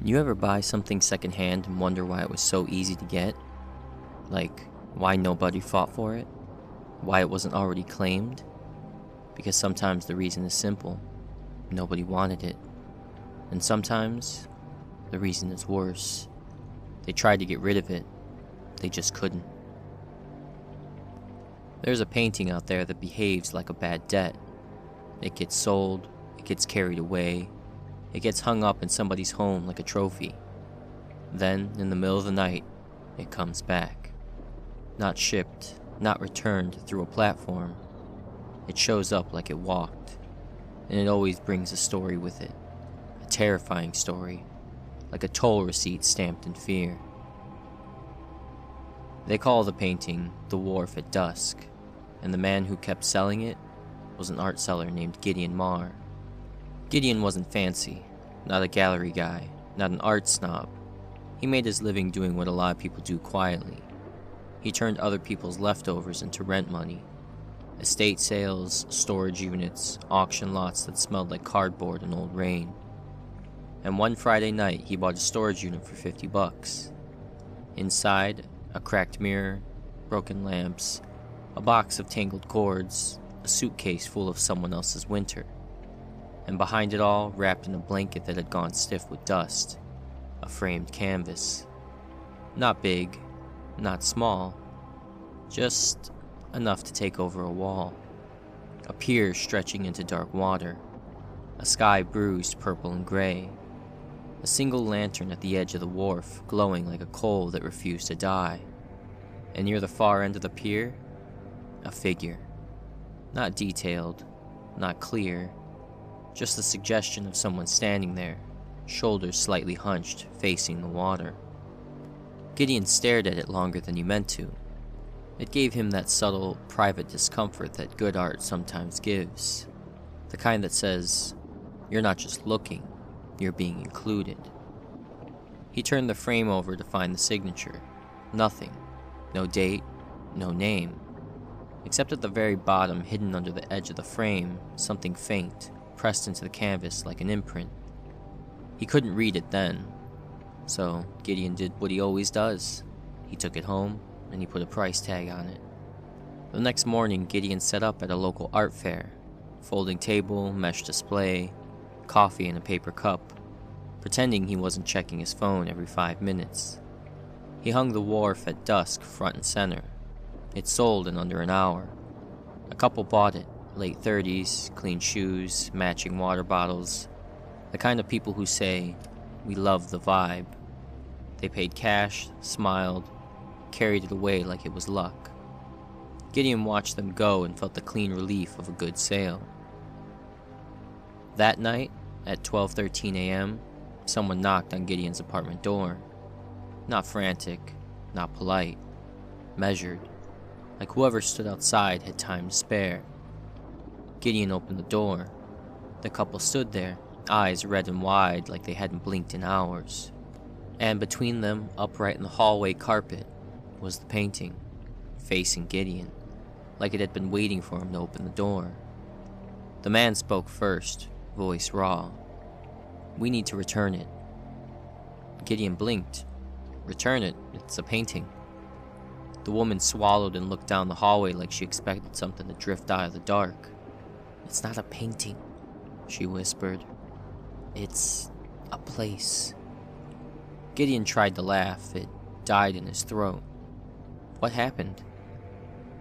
You ever buy something secondhand and wonder why it was so easy to get? Like, why nobody fought for it? Why it wasn't already claimed? Because sometimes the reason is simple. Nobody wanted it. And sometimes, the reason is worse. They tried to get rid of it. They just couldn't. There's a painting out there that behaves like a bad debt. It gets sold, it gets carried away, it gets hung up in somebody's home like a trophy. Then, in the middle of the night, it comes back. Not shipped, not returned through a platform. It shows up like it walked. And it always brings a story with it. A terrifying story. Like a toll receipt stamped in fear. They call the painting the Wharf at Dusk. And the man who kept selling it was an art seller named Gideon Marr. Gideon wasn't fancy, not a gallery guy, not an art snob. He made his living doing what a lot of people do quietly. He turned other people's leftovers into rent money. Estate sales, storage units, auction lots that smelled like cardboard and old rain. And one Friday night, he bought a storage unit for $50. Inside, a cracked mirror, broken lamps, a box of tangled cords, a suitcase full of someone else's winter. And behind it all, wrapped in a blanket that had gone stiff with dust, a framed canvas. Not big, not small, just enough to take over a wall. A pier stretching into dark water, a sky bruised purple and gray, a single lantern at the edge of the wharf glowing like a coal that refused to die, and near the far end of the pier, a figure. Not detailed, not clear, just the suggestion of someone standing there, shoulders slightly hunched, facing the water. Gideon stared at it longer than he meant to. It gave him that subtle, private discomfort that good art sometimes gives. The kind that says, you're not just looking, you're being included. He turned the frame over to find the signature. Nothing. No date, no name. Except at the very bottom, hidden under the edge of the frame, something faint, pressed into the canvas like an imprint. He couldn't read it then, so Gideon did what he always does. He took it home, and he put a price tag on it. The next morning, Gideon set up at a local art fair. Folding table, mesh display, coffee in a paper cup, pretending he wasn't checking his phone every 5 minutes. He hung the Wharf at Dusk front and center. It sold in under an hour. A couple bought it, late 30s, clean shoes, matching water bottles. The kind of people who say, we love the vibe. They paid cash, smiled, carried it away like it was luck. Gideon watched them go and felt the clean relief of a good sale. That night, at 12:13 a.m., someone knocked on Gideon's apartment door. Not frantic, not polite, measured, like whoever stood outside had time to spare. Gideon opened the door. The couple stood there, eyes red and wide like they hadn't blinked in hours. And between them, upright in the hallway carpet, was the painting, facing Gideon, like it had been waiting for him to open the door. The man spoke first, voice raw. We need to return it. Gideon blinked. Return it, it's a painting. The woman swallowed and looked down the hallway like she expected something to drift out of the dark. It's not a painting, she whispered. It's a place. Gideon tried to laugh. It died in his throat. What happened?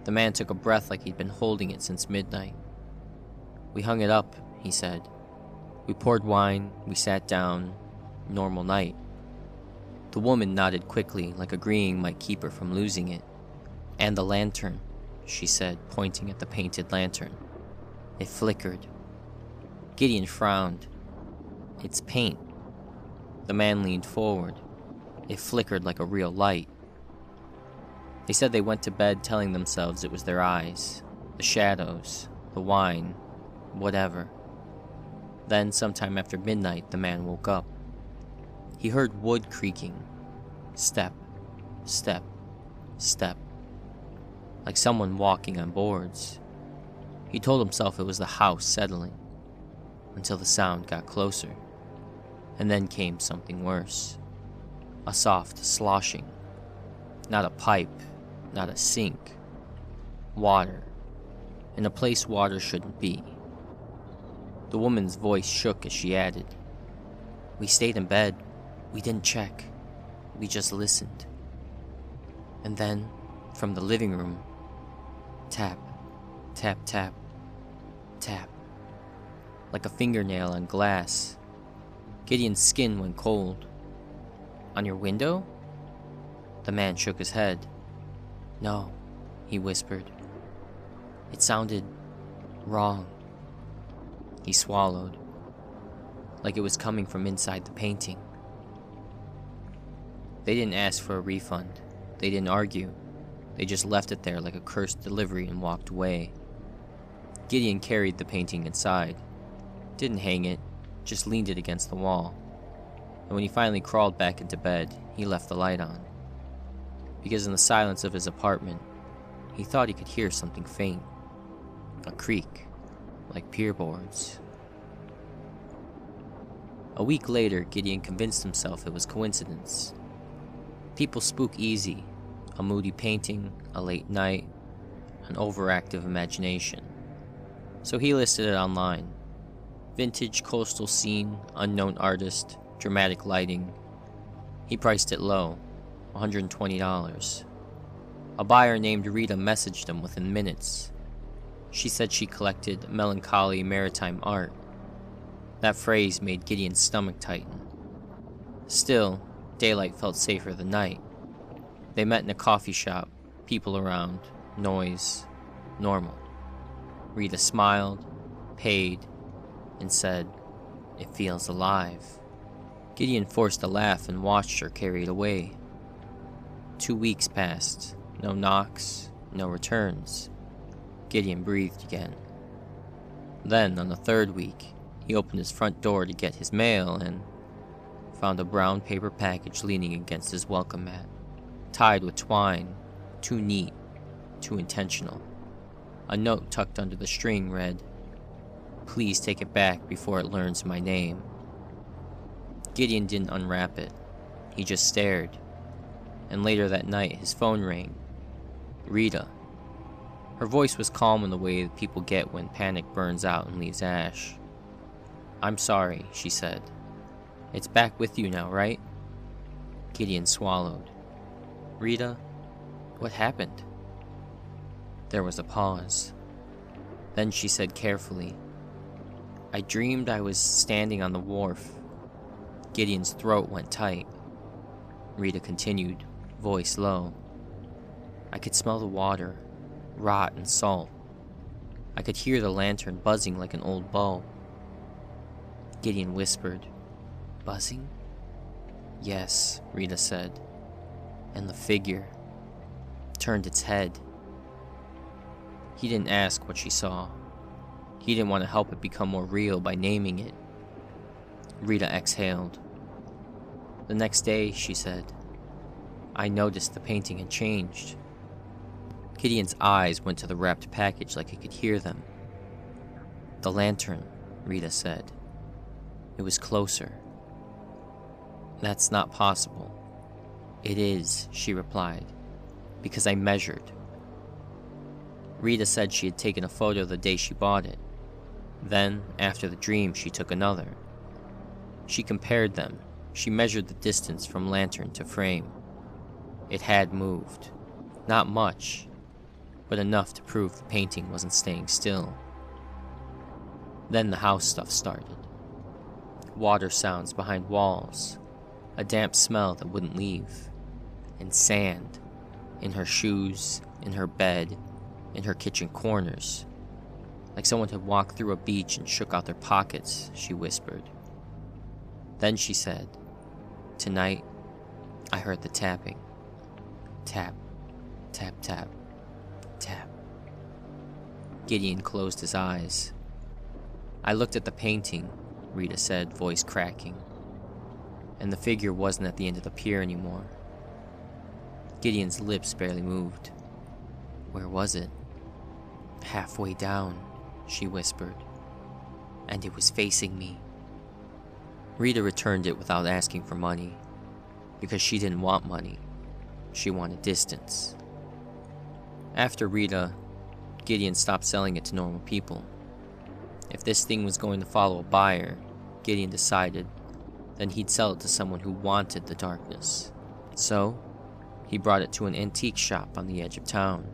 The man took a breath like he'd been holding it since midnight. We hung it up, he said. We poured wine, we sat down. Normal night. The woman nodded quickly, like agreeing might keep her from losing it. And the lantern, she said, pointing at the painted lantern. It flickered. Gideon frowned. It's paint. The man leaned forward. It flickered like a real light. They said they went to bed telling themselves it was their eyes, the shadows, the wine, whatever. Then, sometime after midnight, the man woke up. He heard wood creaking. Step, step, step. Like someone walking on boards. He told himself it was the house settling, until the sound got closer. And then came something worse. A soft sloshing. Not a pipe, not a sink. Water. In a place water shouldn't be. The woman's voice shook as she added, "We stayed in bed. We didn't check. We just listened." And then, from the living room, tap, tap, tap, tap. Like a fingernail on glass. Gideon's skin went cold. "On your window?" The man shook his head. "No," he whispered. "It sounded wrong." He swallowed, like it was coming from inside the painting. They didn't ask for a refund. They didn't argue. They just left it there like a cursed delivery and walked away. Gideon carried the painting inside. Didn't hang it, just leaned it against the wall. And when he finally crawled back into bed, he left the light on. Because in the silence of his apartment, he thought he could hear something faint. A creak, like pier boards. A week later, Gideon convinced himself it was coincidence. People spook easy. A moody painting, a late night, an overactive imagination. So he listed it online. Vintage coastal scene, unknown artist, dramatic lighting. He priced it low, $120. A buyer named Rita messaged him within minutes. She said she collected melancholy maritime art. That phrase made Gideon's stomach tighten. Still, daylight felt safer than night. They met in a coffee shop, people around, noise, normal. Rita smiled, paid, and said, "It feels alive." Gideon forced a laugh and watched her carry it away. 2 weeks passed, no knocks, no returns. Gideon breathed again. Then, on the third week, he opened his front door to get his mail and found a brown paper package leaning against his welcome mat, tied with twine, too neat, too intentional. A note tucked under the string read, "Please take it back before it learns my name." Gideon didn't unwrap it. He just stared. And later that night, his phone rang. Rita. Her voice was calm in the way that people get when panic burns out and leaves ash. "I'm sorry," she said. "It's back with you now, right?" Gideon swallowed. "Rita, what happened?" There was a pause. Then she said carefully, "I dreamed I was standing on the wharf." Gideon's throat went tight. Rita continued, voice low. "I could smell the water, rot and salt. I could hear the lantern buzzing like an old bulb." Gideon whispered, "Buzzing?" "Yes," Rita said. And the figure turned its head. He didn't ask what she saw. He didn't want to help it become more real by naming it. Rita exhaled. "The next day," she said, "I noticed the painting had changed." Gideon's eyes went to the wrapped package like he could hear them. "The lantern," Rita said. "It was closer." "That's not possible." "It is," she replied, "because I measured." Rita said she had taken a photo the day she bought it. Then, after the dream, she took another. She compared them. She measured the distance from lantern to frame. It had moved. Not much, but enough to prove the painting wasn't staying still. Then the house stuff started. Water sounds behind walls, a damp smell that wouldn't leave, and sand in her shoes, in her bed, in her kitchen corners. Like someone had walked through a beach and shook out their pockets, she whispered. Then she said, "Tonight, I heard the tapping. Tap, tap, tap, tap." Gideon closed his eyes. "I looked at the painting," Rita said, voice cracking. And the figure wasn't at the end of the pier anymore. Gideon's lips barely moved. "Where was it?" "Halfway down," she whispered. "And it was facing me." Rita returned it without asking for money, because she didn't want money, she wanted distance. After Rita, Gideon stopped selling it to normal people. If this thing was going to follow a buyer, Gideon decided, then he'd sell it to someone who wanted the darkness. So, he brought it to an antique shop on the edge of town.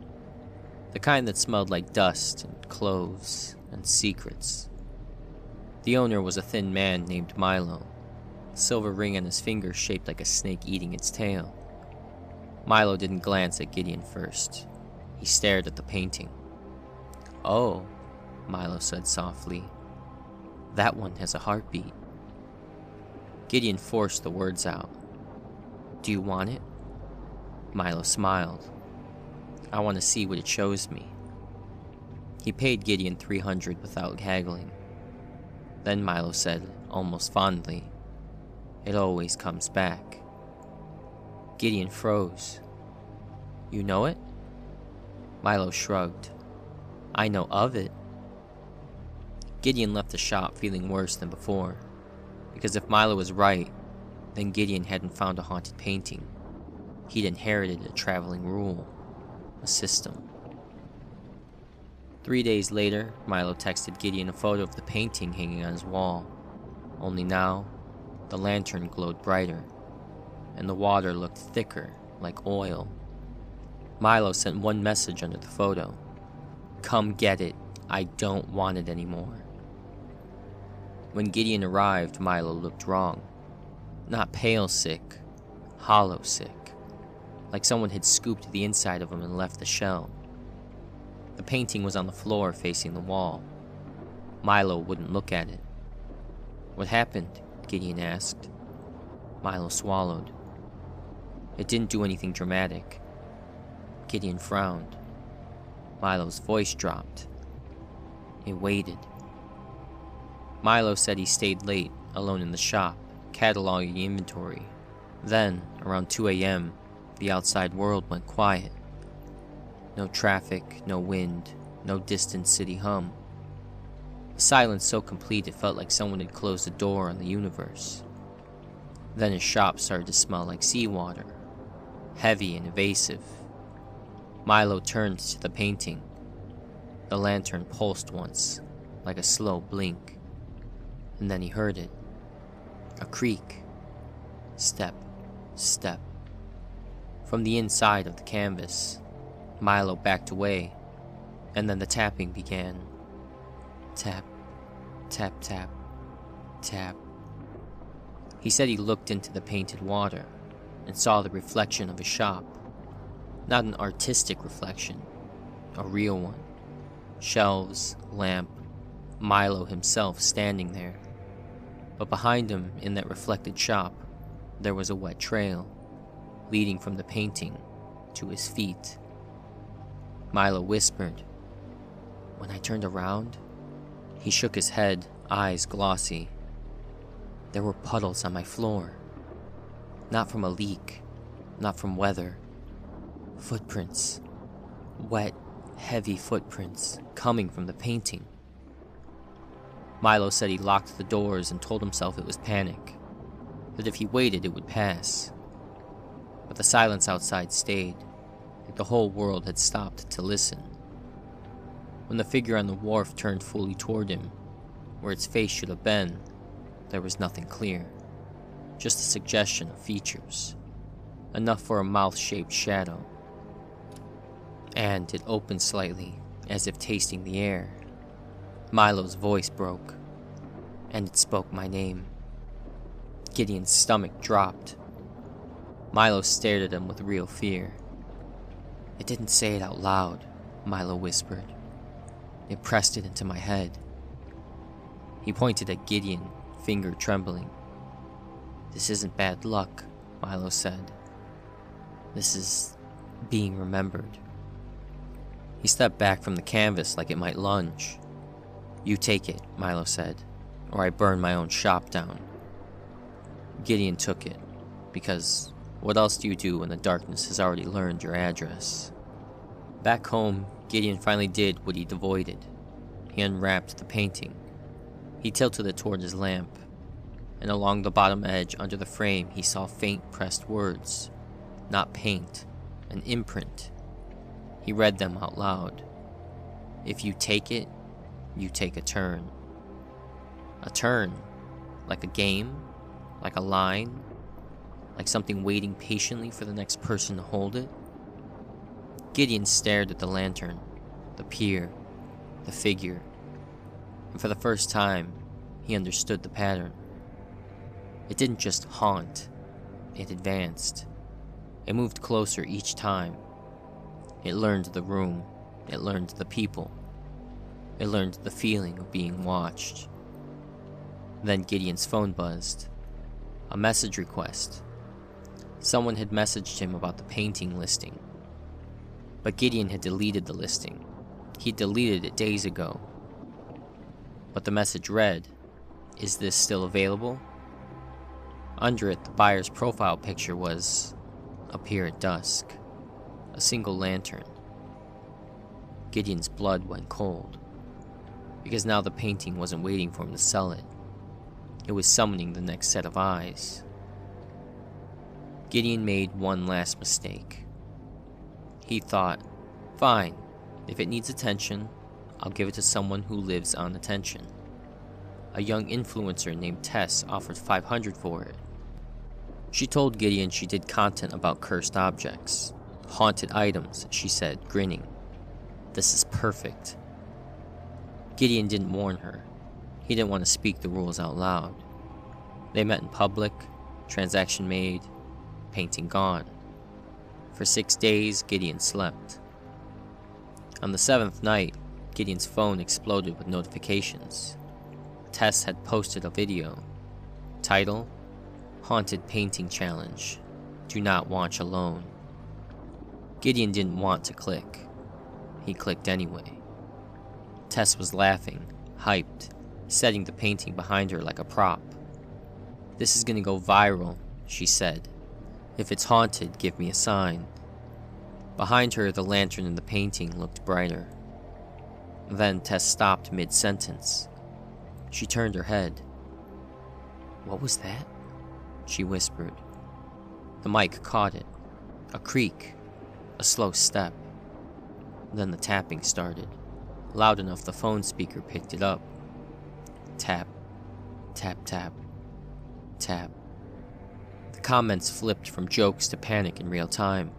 The kind that smelled like dust and cloves and secrets. The owner was a thin man named Milo, a silver ring on his finger shaped like a snake eating its tail. Milo didn't glance at Gideon first. He stared at the painting. "Oh," Milo said softly. "That one has a heartbeat." Gideon forced the words out. "Do you want it?" Milo smiled. "I want to see what it shows me." He paid Gideon 300 without haggling. Then Milo said, almost fondly, "It always comes back." Gideon froze. "You know it?" Milo shrugged. "I know of it." Gideon left the shop feeling worse than before, because if Milo was right, then Gideon hadn't found a haunted painting. He'd inherited a traveling rule, a system. 3 days later, Milo texted Gideon a photo of the painting hanging on his wall. Only now, the lantern glowed brighter, and the water looked thicker, like oil. Milo sent one message under the photo. "Come get it. I don't want it anymore." When Gideon arrived, Milo looked wrong. Not pale sick, hollow sick, like someone had scooped the inside of him and left the shell. The painting was on the floor facing the wall. Milo wouldn't look at it. "What happened?" Gideon asked. Milo swallowed. "It didn't do anything dramatic." Gideon frowned. Milo's voice dropped. It waited. Milo said he stayed late, alone in the shop, cataloging the inventory. Then, around 2 a.m., the outside world went quiet. No traffic, no wind, no distant city hum. A silence so complete it felt like someone had closed the door on the universe. Then his shop started to smell like seawater, heavy and evasive. Milo turned to the painting. The lantern pulsed once, like a slow blink. And then he heard it. A creak. Step, step. From the inside of the canvas, Milo backed away, and then the tapping began. Tap, tap, tap, tap. He said he looked into the painted water and saw the reflection of his shop. Not an artistic reflection, a real one. Shelves, lamp, Milo himself standing there. But behind him, in that reflected shop, there was a wet trail, leading from the painting to his feet. Milo whispered. When I turned around, he shook his head, eyes glossy. There were puddles on my floor. Not from a leak, not from weather. Footprints. Wet, heavy footprints coming from the painting. Milo said he locked the doors and told himself it was panic, that if he waited it would pass. But the silence outside stayed, like the whole world had stopped to listen. When the figure on the wharf turned fully toward him, where its face should have been, there was nothing clear, just a suggestion of features, enough for a mouth-shaped shadow. And it opened slightly, as if tasting the air. Milo's voice broke, and it spoke my name. Gideon's stomach dropped. Milo stared at him with real fear. It didn't say it out loud, Milo whispered. It pressed it into my head. He pointed at Gideon, finger trembling. This isn't bad luck, Milo said. This is being remembered. He stepped back from the canvas like it might lunge. You take it, Milo said, or I burn my own shop down. Gideon took it, because what else do you do when the darkness has already learned your address? Back home, Gideon finally did what he'd avoided. He unwrapped the painting. He tilted it toward his lamp. and along the bottom edge under the frame he saw faint pressed words. Not paint, an imprint. He read them out loud. If you take it, you take a turn. A turn, like a game, like a line, like something waiting patiently for the next person to hold it. Gideon stared at the lantern, the pier, the figure, and for the first time, he understood the pattern. It didn't just haunt, it advanced. It moved closer each time. It learned the room, it learned the people, it learned the feeling of being watched. Then Gideon's phone buzzed. A message request. Someone had messaged him about the painting listing. But Gideon had deleted the listing. He deleted it days ago. But the message read, "Is this still available?" Under it, the buyer's profile picture was a pier at dusk, a single lantern. Gideon's blood went cold, because now the painting wasn't waiting for him to sell it. It was summoning the next set of eyes. Gideon made one last mistake. He thought, fine, if it needs attention, I'll give it to someone who lives on attention. A young influencer named Tess offered $500 for it. She told Gideon she did content about cursed objects. Haunted items, she said, grinning. This is perfect. Gideon didn't warn her. He didn't want to speak the rules out loud. They met in public, transaction made, painting gone. For 6 days, Gideon slept. On the 7th night, Gideon's phone exploded with notifications. Tess had posted a video. Title, Haunted Painting Challenge. Do not watch alone. Gideon didn't want to click. He clicked anyway. Tess was laughing, hyped, setting the painting behind her like a prop. This is gonna go viral, she said. If it's haunted, give me a sign. Behind her, the lantern in the painting looked brighter. Then Tess stopped mid-sentence. She turned her head. What was that? She whispered. The mic caught it. A creak. A slow step. Then the tapping started, loud enough the phone speaker picked it up. Tap, tap, tap, tap. The comments flipped from jokes to panic in real time.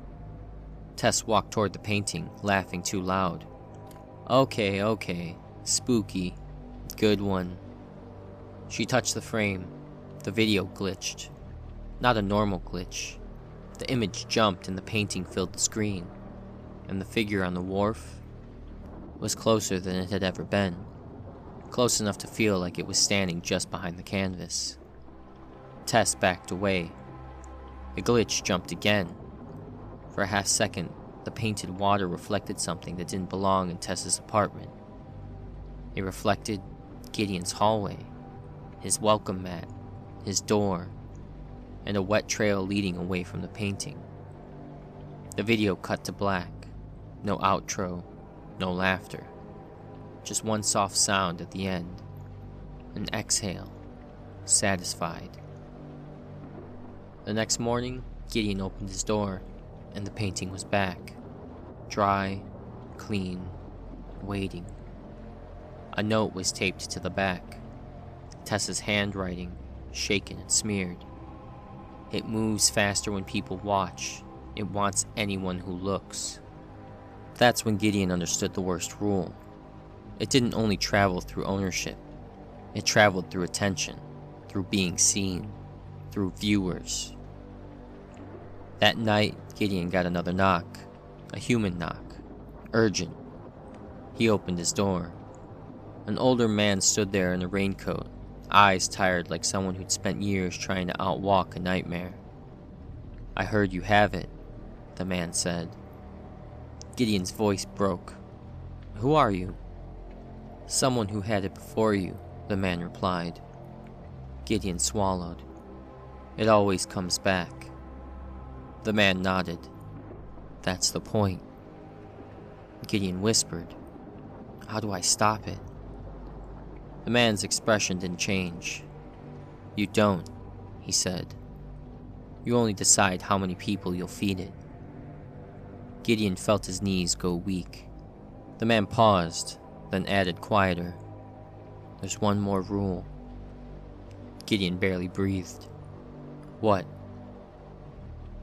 Tess walked toward the painting, laughing too loud. Okay, spooky, good one. She touched the frame. The video glitched. Not a normal glitch. The image jumped and the painting filled the screen. And the figure on the wharf was closer than it had ever been. Close enough to feel like it was standing just behind the canvas. Tess backed away. The glitch jumped again. For a half second, the painted water reflected something that didn't belong in Tess's apartment. It reflected Gideon's hallway, his welcome mat, his door, and a wet trail leading away from the painting. The video cut to black. No outro, no laughter. Just one soft sound at the end. An exhale, satisfied. The next morning, Gideon opened his door, and the painting was back. Dry, clean, waiting. A note was taped to the back. Tessa's handwriting, shaken and smeared. It moves faster when people watch. It wants anyone who looks. That's when Gideon understood the worst rule. It didn't only travel through ownership. It traveled through attention, through being seen, through viewers. That night, Gideon got another knock. A human knock. Urgent. He opened his door. An older man stood there in a raincoat, eyes tired like someone who'd spent years trying to outwalk a nightmare. I heard you have it, the man said. Gideon's voice broke. Who are you? Someone who had it before you, the man replied. Gideon swallowed. It always comes back. The man nodded. That's the point. Gideon whispered. How do I stop it? The man's expression didn't change. You don't, he said. You only decide how many people you'll feed it. Gideon felt his knees go weak. The man paused, then added quieter, "There's one more rule." Gideon barely breathed. "What?"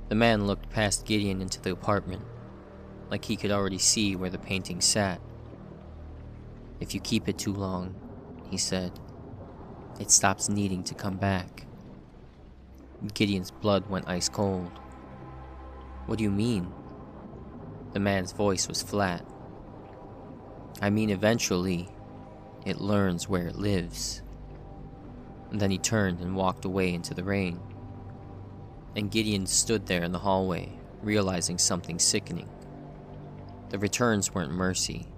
The man looked past Gideon into the apartment, like he could already see where the painting sat. "If you keep it too long," he said, "it stops needing to come back." Gideon's blood went ice cold. "What do you mean?" The man's voice was flat. "I mean, eventually, it learns where it lives." And then he turned and walked away into the rain. And Gideon stood there in the hallway, realizing something sickening. The returns weren't mercy.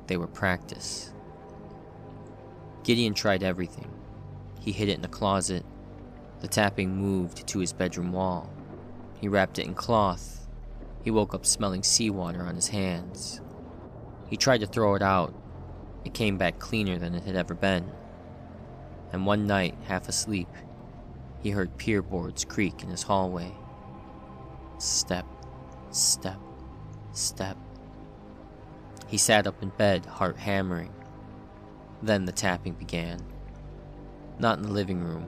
They were practice. Gideon tried everything. He hid it in a closet. The tapping moved to his bedroom wall. He wrapped it in cloth. He woke up smelling seawater on his hands. He tried to throw it out. It came back cleaner than it had ever been. And one night, half asleep, he heard pier boards creak in his hallway. Step, step, step. He sat up in bed, heart hammering. Then the tapping began. Not in the living room,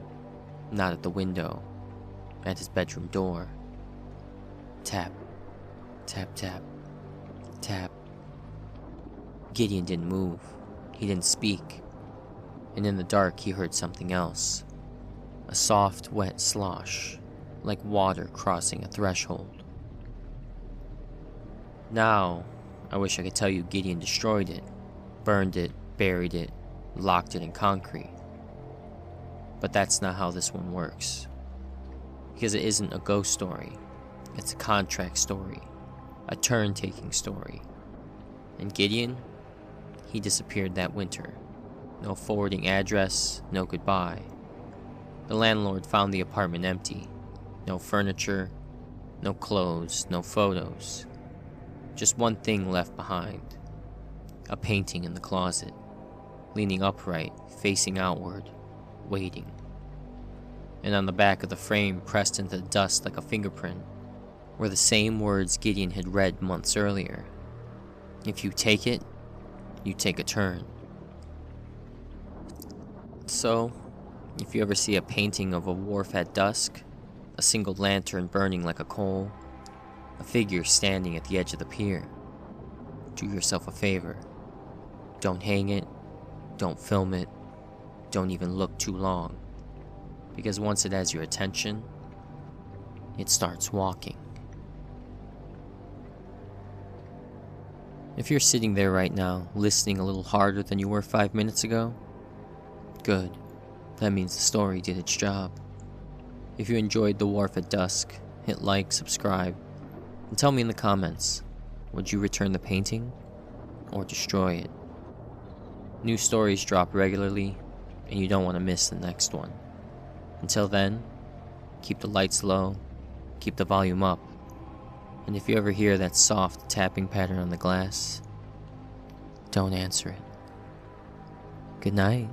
not at the window, at his bedroom door. Tap, tap, tap, tap. Gideon didn't move. He didn't speak. And in the dark, he heard something else. A soft, wet slosh, like water crossing a threshold. Now, I wish I could tell you Gideon destroyed it, burned it, buried it, locked it in concrete. But that's not how this one works. Because it isn't a ghost story. It's a contract story. A turn-taking story. And Gideon, he disappeared that winter. No forwarding address, no goodbye. The landlord found the apartment empty. No furniture, no clothes, no photos. Just one thing left behind. A painting in the closet, leaning upright, facing outward, waiting. And on the back of the frame, pressed into the dust like a fingerprint, were the same words Gideon had read months earlier. If you take it, you take a turn. So, if you ever see a painting of a wharf at dusk, a single lantern burning like a coal, a figure standing at the edge of the pier, do yourself a favor. Don't hang it, don't film it, don't even look too long, because once it has your attention, it starts walking. If you're sitting there right now, listening a little harder than you were 5 minutes ago, good. That means the story did its job. If you enjoyed The Wharf at Dusk, hit like, subscribe, and tell me in the comments, would you return the painting or destroy it? New stories drop regularly, and you don't want to miss the next one. Until then, keep the lights low, keep the volume up, and if you ever hear that soft tapping pattern on the glass, don't answer it. Good night.